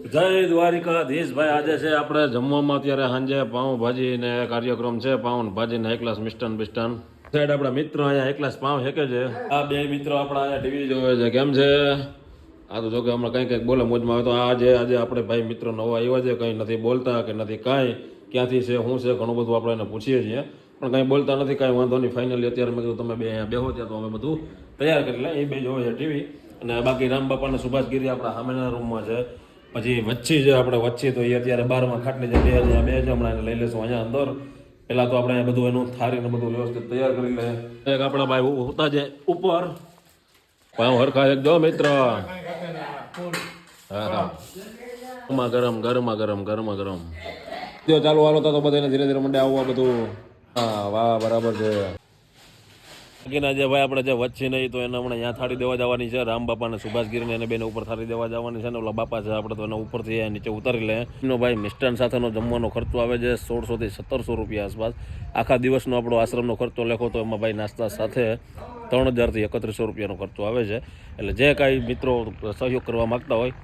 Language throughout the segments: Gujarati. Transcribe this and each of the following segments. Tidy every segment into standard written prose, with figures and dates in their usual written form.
જય દ્વારિકાધીશ ભાઈ. આજે છે આપણે જમવામાં અત્યારે સાંજે પાઉંભાજી ને કાર્યક્રમ છે. પાઉંભાજી ને એકલાસ મિષ્ટાન બિષ્ટાન સાઈડ આપણા મિત્ર અહીંયા એકલાસ પાઉં હેકે છે. આ બે મિત્રો આપણા અહીંયા ટીવી જોવે છે. કેમ છે? આ તો જો કે હમણાં કંઈક બોલે મોજમાં આવે તો આજે આપણે ભાઈ મિત્રો નવા આવ્યા છે. કંઈ નથી બોલતા કે નથી કાંઈ, ક્યાંથી છે શું છે ઘણું બધું આપણે એને પૂછીએ છીએ પણ કંઈ બોલતા નથી. કાંઈ વાંધો નહીં. ફાઇનલી અત્યારે મેં કીધું તમે બે અહીંયા બેહો ત્યાં તો અમે બધું તૈયાર કરી લે. એ બે જોવે છે ટીવી અને બાકી રામ બાપા અને સુભાષગીરી આપણા સામેના રૂમમાં છે. પછી વચ્ચે છે આપણે વચ્ચે તો એ અત્યારે બારમાં ખાટલી જે બે છે હમણાં એને લઈ લેશું અહીંયા અંદર. પહેલાં તો આપણે અહીંયા બધું એનું થારીને બધું વ્યવસ્થિત તૈયાર કરી લે. એક આપણા ભાઈ હોતા છે ઉપર પાઉં હરખા એક જો મિત્ર. હા ગરમ ગરમા ગરમ ગરમા ગરમ જો ચાલુ હાલો તો બધાને ધીરે ધીરે મંડે આવવા બધું. હા વાહ બરાબર છે. બાકીના જે ભાઈ આપણે જે વચ્ચે નહીં તો એને હમણાં ત્યાં થાળી દેવા જવાની છે. રામ બાપા અને સુભાષગીરીને એને બેને ઉપર થાળી દેવા જવાની છે ને ઓલા બાપા છે આપણે તો એને ઉપરથી નીચે ઉતારી લે. એનો ભાઈ મિષ્ટાન સાથેનો જમવાનો ખર્ચો આવે છે 1600 થી 1700 રૂપિયા આસપાસ. આખા દિવસનો આપણો આશ્રમનો ખર્ચો લેખો તો એમાં ભાઈ નાસ્તા સાથે 3000 થી 3100 રૂપિયાનો ખર્ચો આવે છે. એટલે જે કાંઈ મિત્રો સહયોગ કરવા માગતા હોય,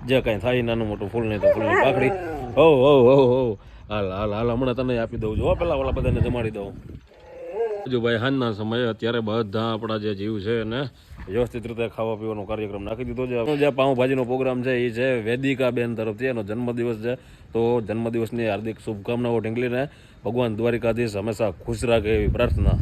જે કાંઈ થાય નાનું મોટું ફૂલ નહીં તો ફૂલની પાખડી. હો હો હો હો હાલ હાલ હાલ હમણાં તને આપી દઉં છું. પેલા ઓલા બધાને જમાડી દઉં. હજુ ભાઈ સાંજના સમયે અત્યારે બધા આપણા જે જીવ છે એને વ્યવસ્થિત રીતે ખાવા પીવાનો કાર્યક્રમ નાખી દીધો છે. જે પાઉંભાજીનો પ્રોગ્રામ છે એ છે વેદિકા બેન તરફથી. એનો જન્મદિવસ છે તો જન્મદિવસની હાર્દિક શુભકામનાઓ ઢીંગલીને ભગવાન દ્વારિકાધીશ હંમેશા ખુશ રાખે એવી પ્રાર્થના.